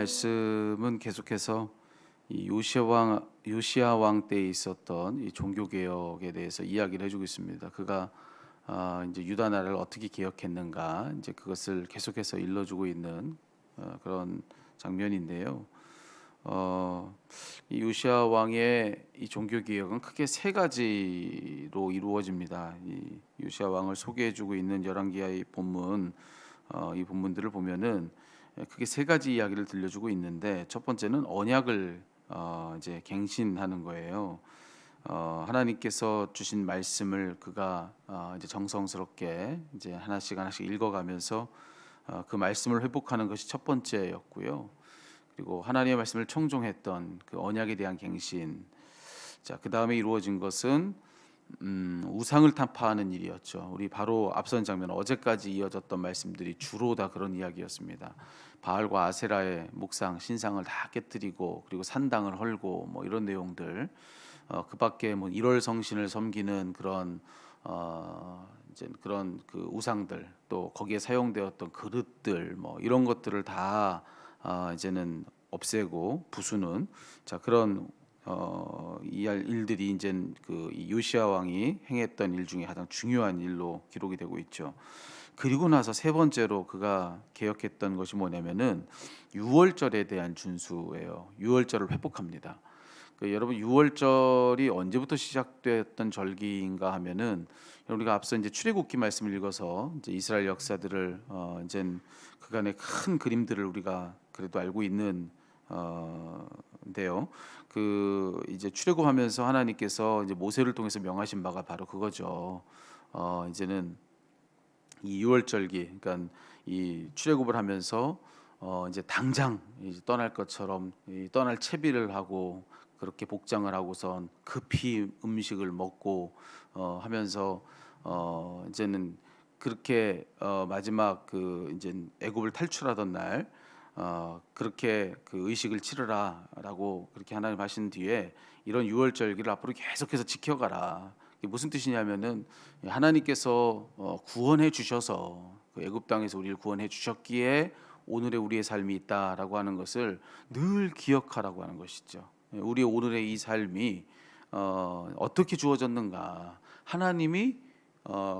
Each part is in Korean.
말씀은 계속해서 이 요시야 왕 때에 있었던 이 종교 개혁에 대해서 이야기를 해주고 있습니다. 그가 이제 유다 나라를 어떻게 개혁했는가, 이제 그것을 계속해서 일러주고 있는 그런 장면인데요. 이 요시야 왕의 이 종교 개혁은 크게 세 가지로 이루어집니다. 이 요시야 왕을 소개해주고 있는 열왕기하의 본문, 이 본문들을 보면은 크게 세 가지 이야기를 들려주고 있는데, 첫 번째는 언약을 이제 갱신하는 거예요. 하나님께서 주신 말씀을 그가 이제 정성스럽게 이제 하나씩 하나씩 읽어가면서 그 말씀을 회복하는 것이 첫 번째였고요. 그리고 하나님의 말씀을 청종했던 그 언약에 대한 갱신. 자, 그 다음에 이루어진 것은 우상을 타파하는 일이었죠. 우리 바로 앞선 장면, 어제까지 이어졌던 말씀들이 주로 다 그런 이야기였습니다. 바알과 아세라의 목상 신상을 다 깨뜨리고, 그리고 산당을 헐고, 뭐 이런 내용들. 그밖에 뭐 일월 성신을 섬기는 그런 이제 그런 그 우상들, 또 거기에 사용되었던 그릇들, 뭐 이런 것들을 다 이제는 없애고 부수는, 자, 그런 이 일들이 이제 그 요시야 왕이 행했던 일 중에 가장 중요한 일로 기록이 되고 있죠. 그리고 나서 세 번째로 그가 개혁했던 것이 뭐냐면은 유월절에 대한 준수예요. 유월절을 회복합니다. 여러분, 유월절이 언제부터 시작되었던 절기인가 하면은, 우리가 앞서 이제 출애굽기 말씀을 읽어서 이제 이스라엘 역사들을 이제 그간의 큰 그림들을 우리가 그래도 알고 있는 인데요. 그 이제 출애굽하면서 하나님께서 이제 모세를 통해서 명하신 바가 바로 그거죠. 이제는 이 유월절기, 그러니까 이 출애굽을 하면서 이제 당장 이제 떠날 것처럼 떠날 채비를 하고, 그렇게 복장을 하고선 급히 음식을 먹고 하면서 이제는 그렇게 마지막 그 이제 애굽을 탈출하던 날 그렇게 그 의식을 치르라라고 그렇게 하나님 하신 뒤에, 이런 유월절기를 앞으로 계속해서 지켜가라. 이게 무슨 뜻이냐면은, 하나님께서 구원해 주셔서 그 애굽 땅에서 우리를 구원해 주셨기에 오늘의 우리의 삶이 있다라고 하는 것을 늘 기억하라고 하는 것이죠. 우리 오늘의 이 삶이 어떻게 주어졌는가? 하나님이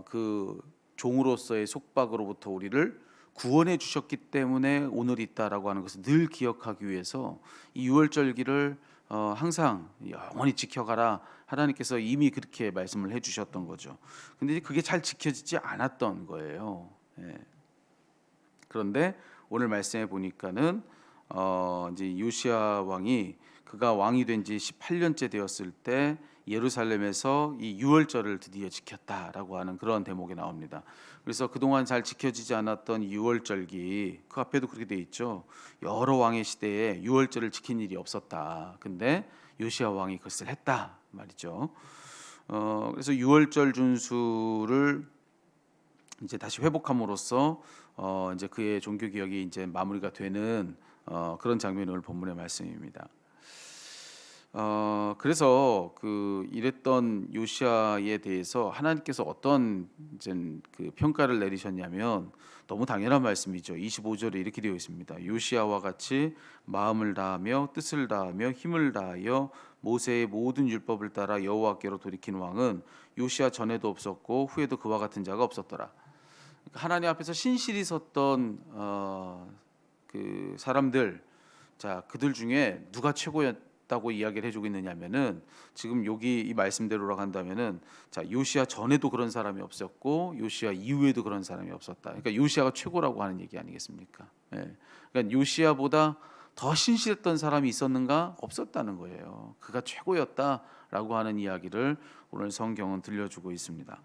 그 종으로서의 속박으로부터 우리를 구원해 주셨기 때문에 오늘 있다라고 하는 것을 늘 기억하기 위해서 이 유월절기를 항상 영원히 지켜가라. 하나님께서 이미 그렇게 말씀을 해주셨던 거죠. 근데 이제 그게 잘 지켜지지 않았던 거예요. 예. 그런데 오늘 말씀해 보니까는 이제 요시야 왕이, 그가 왕이 된 지 18년째 되었을 때 예루살렘에서 이 유월절을 드디어 지켰다라고 하는 그런 대목이 나옵니다. 그래서 그동안 잘 지켜지지 않았던 유월절기, 그 앞에도 그렇게 돼 있죠. 여러 왕의 시대에 유월절을 지킨 일이 없었다. 근데 요시야 왕이 그것을 했다 말이죠. 그래서 유월절 준수를 이제 다시 회복함으로써 이제 그의 종교 개혁이 이제 마무리가 되는 그런 장면이 오늘 본문의 말씀입니다. 그래서 그 이랬던 요시아에 대해서 하나님께서 어떤 이제 그 평가를 내리셨냐면, 너무 당연한 말씀이죠. 25절에 이렇게 되어 있습니다. 요시아와 같이 마음을 다하며 뜻을 다하며 힘을 다하여 모세의 모든 율법을 따라 여호와께로 돌이킨 왕은 요시아 전에도 없었고 후에도 그와 같은 자가 없었더라. 그러니까 하나님 앞에서 신실히 섰던 그 사람들, 자, 그들 중에 누가 최고였다고 이야기를 해주고 있느냐면은, 지금 여기 이 말씀대로라고 한다면은, 자, 요시야 전에도 그런 사람이 없었고 요시야 이후에도 그런 사람이 없었다. 그러니까 요시야가 최고라고 하는 얘기 아니겠습니까? 예. 그러니까 요시야보다 더 신실했던 사람이 있었는가? 없었다는 거예요. 그가 최고였다라고 하는 이야기를 오늘 성경은 들려주고 있습니다.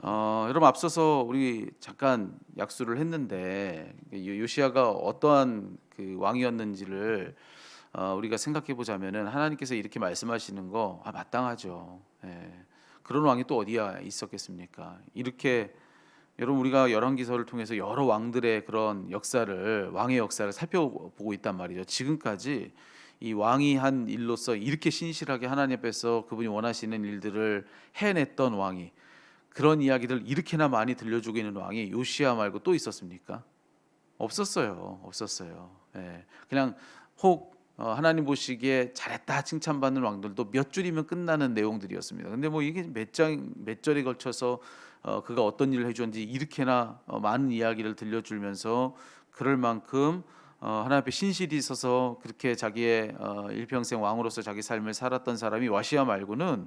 여러분, 앞서서 우리 잠깐 약수를 했는데, 요시야가 어떠한 그 왕이었는지를 우리가 생각해 보자면은, 하나님께서 이렇게 말씀하시는 거 마땅하죠. 예. 그런 왕이 또 어디야 있었겠습니까? 이렇게 여러분, 우리가 열왕기서를 통해서 여러 왕들의 그런 역사를, 왕의 역사를 살펴보고 있단 말이죠. 지금까지 이 왕이 한 일로서 이렇게 신실하게 하나님 앞에서 그분이 원하시는 일들을 해냈던 왕이, 그런 이야기들 이렇게나 많이 들려주고 있는 왕이 요시야 말고 또 있었습니까? 없었어요. 없었어요. 예. 그냥 혹 하나님 보시기에 잘했다 칭찬받는 왕들도 몇 줄이면 끝나는 내용들이었습니다. 근데 뭐 이게 몇 절에 걸쳐서 그가 어떤 일을 해줬는지 이렇게나 많은 이야기를 들려주면서 그럴 만큼 하나님 앞에 신실이 있어서 그렇게 자기의 일평생 왕으로서 자기 삶을 살았던 사람이 와시아 말고는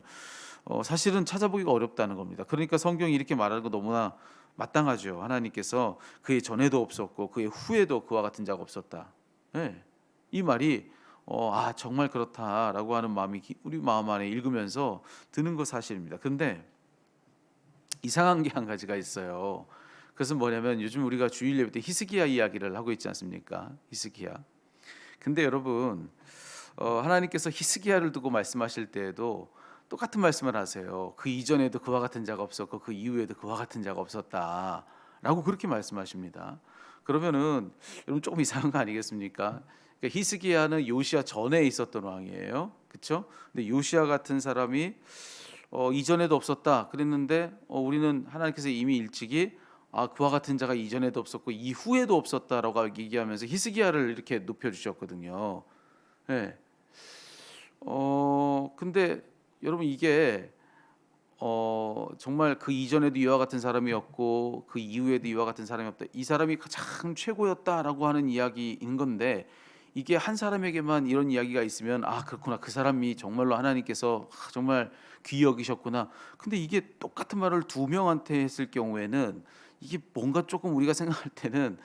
사실은 찾아보기가 어렵다는 겁니다. 그러니까 성경이 이렇게 말하는 거 너무나 마땅하죠. 하나님께서 그의 전에도 없었고 그의 후에도 그와 같은 자가 없었다. 예. 이 말이 정말 그렇다라고 하는 마음이 우리 마음 안에 읽으면서 드는 거 사실입니다. 근데 이상한 게 한 가지가 있어요. 그것은 뭐냐면 요즘 우리가 주일 예배 때 히스기야 이야기를 하고 있지 않습니까? 히스기야. 근데 여러분 하나님께서 히스기야를 두고 말씀하실 때에도 똑같은 말씀을 하세요. 그 이전에도 그와 같은 자가 없었고 그 이후에도 그와 같은 자가 없었다라고 그렇게 말씀하십니다. 그러면은 여러분 조금 이상한 거 아니겠습니까? 그러니까 히스기야는 요시야 전에 있었던 왕이에요. 그렇죠? 근데 요시야 같은 사람이 이전에도 없었다 그랬는데 우리는 하나님께서 이미 일찍이 그와 같은 자가 이전에도 없었고 이후에도 없었다라고 얘기하면서 히스기야를 이렇게 높여 주셨거든요. 예. 근데 여러분 이게 정말 그 이전에도 이와 같은 사람이었고 그 이후에도 이와 같은 사람이 없다. 이 사람이 가장 최고였다라고 하는 이야기인 건데 이게 한 사람에게만 이런 이야기가 있으면 그렇구나. 그 사람이 정말로 하나님께서 정말 귀히 여기셨구나. 근데 이게 똑같은 말을 두 명한테 했을 경우에는 이게 뭔가 조금 우리가 생각할 때는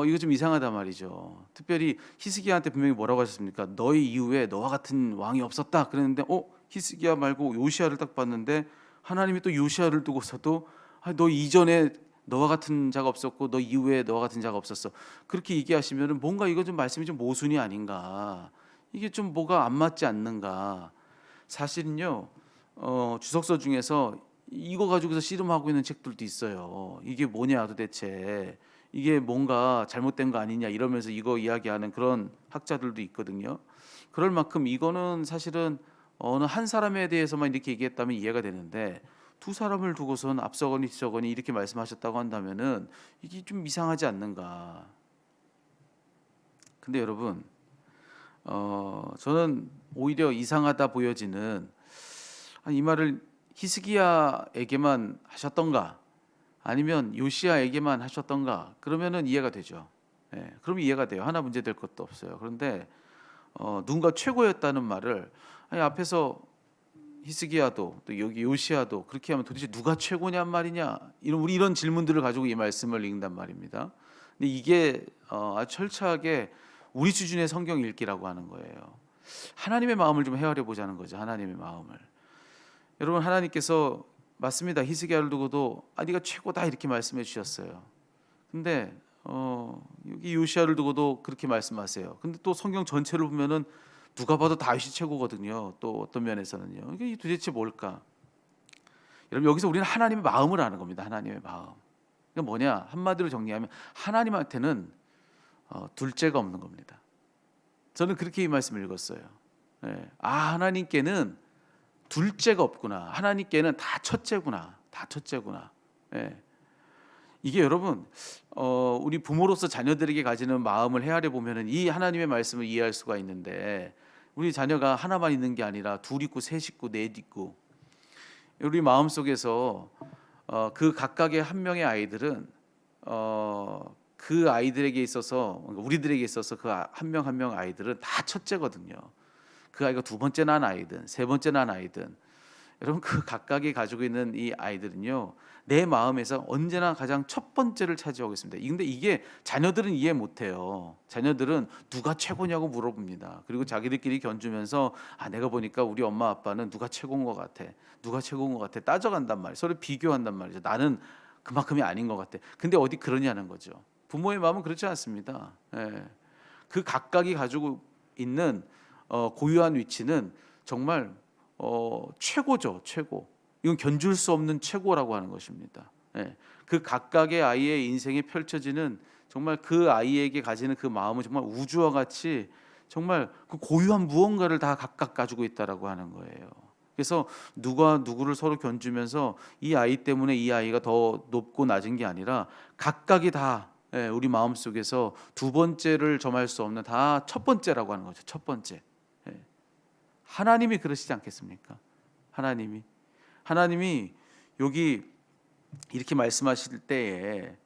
이거 좀 이상하단 말이죠. 특별히 히스기야한테 분명히 뭐라고 하셨습니까? 너희 이후에 너와 같은 왕이 없었다. 그랬는데 히스기야 말고 요시야를 딱 봤는데 하나님이 또 요시야를 두고서도 너 이전에 너와 같은 자가 없었고 너 이후에 너와 같은 자가 없었어. 그렇게 얘기하시면은 뭔가 이거 좀 말씀이 좀 모순이 아닌가. 이게 좀 뭐가 안 맞지 않는가. 사실은요. 주석서 중에서 이거 가지고서 씨름하고 있는 책들도 있어요. 이게 뭐냐 도대체. 이게 뭔가 잘못된 거 아니냐 이러면서 이거 이야기하는 그런 학자들도 있거든요. 그럴 만큼 이거는 사실은 어느 한 사람에 대해서만 이렇게 얘기했다면 이해가 되는데 두 사람을 두고선 앞서거니 뒤서거니 이렇게 말씀하셨다고 한다면은 이게 좀 이상하지 않는가. 근데 여러분 저는 오히려 이상하다 보여지는 이 말을 히스기야에게만 하셨던가 아니면 요시야에게만 하셨던가 그러면은 이해가 되죠. 예, 그럼 이해가 돼요. 하나 문제될 것도 없어요. 그런데 누군가 최고였다는 말을 앞에서 히스기야도 또 여기 요시야도 그렇게 하면 도대체 누가 최고냔 말이냐 우리 이런 질문들을 가지고 이 말씀을 읽는단 말입니다. 근데 이게 아주 철저하게 우리 수준의 성경 읽기라고 하는 거예요. 하나님의 마음을 좀 헤아려 보자는 거죠. 하나님의 마음을. 여러분 하나님께서 맞습니다. 히스기야를 두고도 네가 최고다 이렇게 말씀해 주셨어요. 근데 여기 요시야를 두고도 그렇게 말씀하세요. 근데 또 성경 전체를 보면은 누가 봐도 다윗이 최고거든요. 또 어떤 면에서는요. 이게 도대체 뭘까? 여러분 여기서 우리는 하나님의 마음을 아는 겁니다. 하나님의 마음. 이게 뭐냐? 한마디로 정리하면 하나님한테는 둘째가 없는 겁니다. 저는 그렇게 이 말씀을 읽었어요. 예. 하나님께는 둘째가 없구나. 하나님께는 다 첫째구나. 다 첫째구나. 예. 이게 여러분 우리 부모로서 자녀들에게 가지는 마음을 헤아려 보면은 이 하나님의 말씀을 이해할 수가 있는데 우리 자녀가 하나만 있는 게 아니라 둘 있고 셋 있고 넷 있고 우리 마음 속에서 그 각각의 한 명의 아이들은 그 아이들에게 있어서 우리들에게 있어서 그 한 명 한 명 아이들은 다 첫째거든요. 그 아이가 두 번째 난 아이든 세 번째 난 아이든 여러분 그 각각이 가지고 있는 이 아이들은요 내 마음에서 언제나 가장 첫 번째를 차지하고 있습니다. 근데 이게 자녀들은 이해 못해요. 자녀들은 누가 최고냐고 물어봅니다. 그리고 자기들끼리 견주면서 내가 보니까 우리 엄마 아빠는 누가 최고인 것 같아. 누가 최고인 것 같아. 따져간단 말이에요. 서로 비교한단 말이죠. 나는 그만큼이 아닌 것 같아. 근데 어디 그러냐는 거죠. 부모의 마음은 그렇지 않습니다. 예. 그 각각이 가지고 있는 고유한 위치는 정말 최고죠, 최고. 이건 견줄 수 없는 최고라고 하는 것입니다. 예. 그 각각의 아이의 인생에 펼쳐지는 정말 그 아이에게 가지는 그 마음은 정말 우주와 같이 정말 그 고유한 무언가를 다 각각 가지고 있다라고 하는 거예요. 그래서 누가 누구를 서로 견주면서 이 아이 때문에 이 아이가 더 높고 낮은 게 아니라 각각이 다 우리 마음속에서 두 번째를 점할 수 없는 다 첫 번째라고 하는 거죠. 첫 번째. 하나님이 그러시지 않겠습니까? 하나님이 여기 이렇게 말씀하실 때에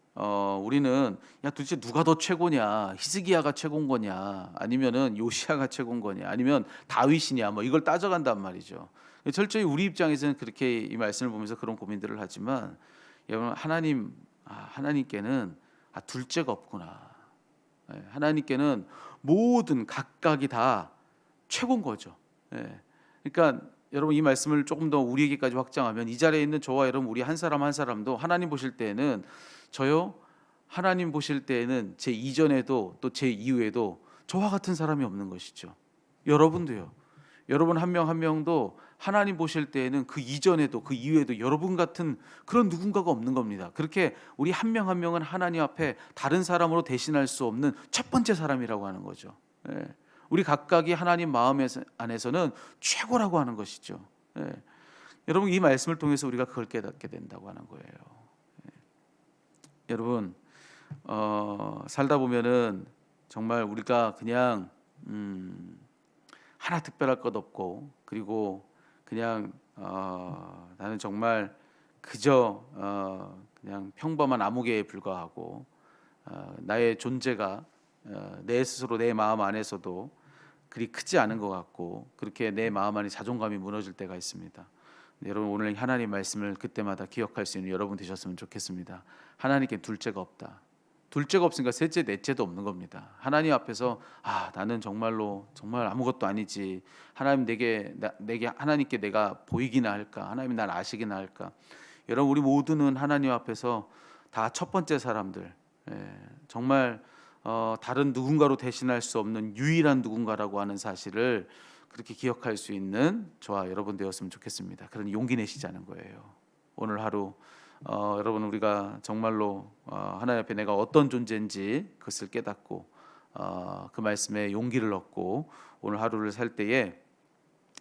우리는 야 도대체 누가 더 최고냐, 히스기야가 최고인 거냐, 아니면은 요시야가 최고인 거냐, 아니면 다윗이냐, 뭐 이걸 따져간단 말이죠. 철저히 우리 입장에서는 그렇게 이 말씀을 보면서 그런 고민들을 하지만 여러분 하나님께는 둘째가 없구나. 하나님께는 모든 각각이 다 최고인 거죠. 그러니까 여러분 이 말씀을 조금 더 우리에게까지 확장하면 이 자리에 있는 저와 여러분 우리 한 사람 한 사람도 하나님 보실 때에는 저요 하나님 보실 때에는 제 이전에도 또 제 이후에도 저와 같은 사람이 없는 것이죠. 여러분도요. 여러분 한 명 한 명도 하나님 보실 때에는 그 이전에도 그 이후에도 여러분 같은 그런 누군가가 없는 겁니다. 그렇게 우리 한 명 한 명은 하나님 앞에 다른 사람으로 대신할 수 없는 첫 번째 사람이라고 하는 거죠. 우리 각각이 하나님 마음 안에서는 최고라고 하는 것이죠. 여러분 이 말씀을 통해서 우리가 그걸 깨닫게 된다고 하는 거예요. 여러분 살다 보면은 정말 우리가 그냥 하나 특별할 것 없고 그리고 그냥 나는 정말 그저 그냥 평범한 아무개에 불과하고 나의 존재가 내 스스로 내 마음 안에서도 그리 크지 않은 것 같고 그렇게 내 마음 안에 자존감이 무너질 때가 있습니다. 여러분 오늘 하나님 말씀을 그때마다 기억할 수 있는 여러분 되셨으면 좋겠습니다. 하나님께 둘째가 없다. 둘째가 없으니까 셋째 넷째도 없는 겁니다. 하나님 앞에서 나는 정말로 정말 아무것도 아니지. 하나님 내게 하나님께 내가 보이기나 할까? 하나님이 날 아시기나 할까? 여러분 우리 모두는 하나님 앞에서 다 첫 번째 사람들. 정말 다른 누군가로 대신할 수 없는 유일한 누군가라고 하는 사실을 그렇게 기억할 수 있는 저와 여러분 되었으면 좋겠습니다. 그런 용기 내시자는 거예요. 오늘 하루 여러분 우리가 정말로 하나님 앞에 내가 어떤 존재인지 그것을 깨닫고 그 말씀에 용기를 얻고 오늘 하루를 살 때에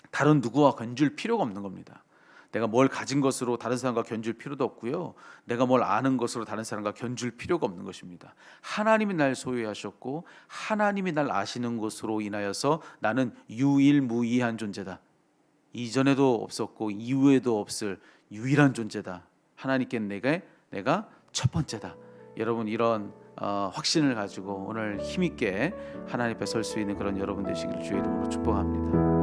다른 누구와 견줄 필요가 없는 겁니다. 내가 뭘 가진 것으로 다른 사람과 견줄 필요도 없고요. 내가 뭘 아는 것으로 다른 사람과 견줄 필요가 없는 것입니다. 하나님이 날 소유하셨고 하나님이 날 아시는 것으로 인하여서 나는 유일무이한 존재다. 이전에도 없었고 이후에도 없을 유일한 존재다. 하나님께 내가 첫 번째다. 여러분 이런 확신을 가지고 오늘 힘있게 하나님 앞에 설 수 있는 그런 여러분 되시기를 주의 이름으로 축복합니다.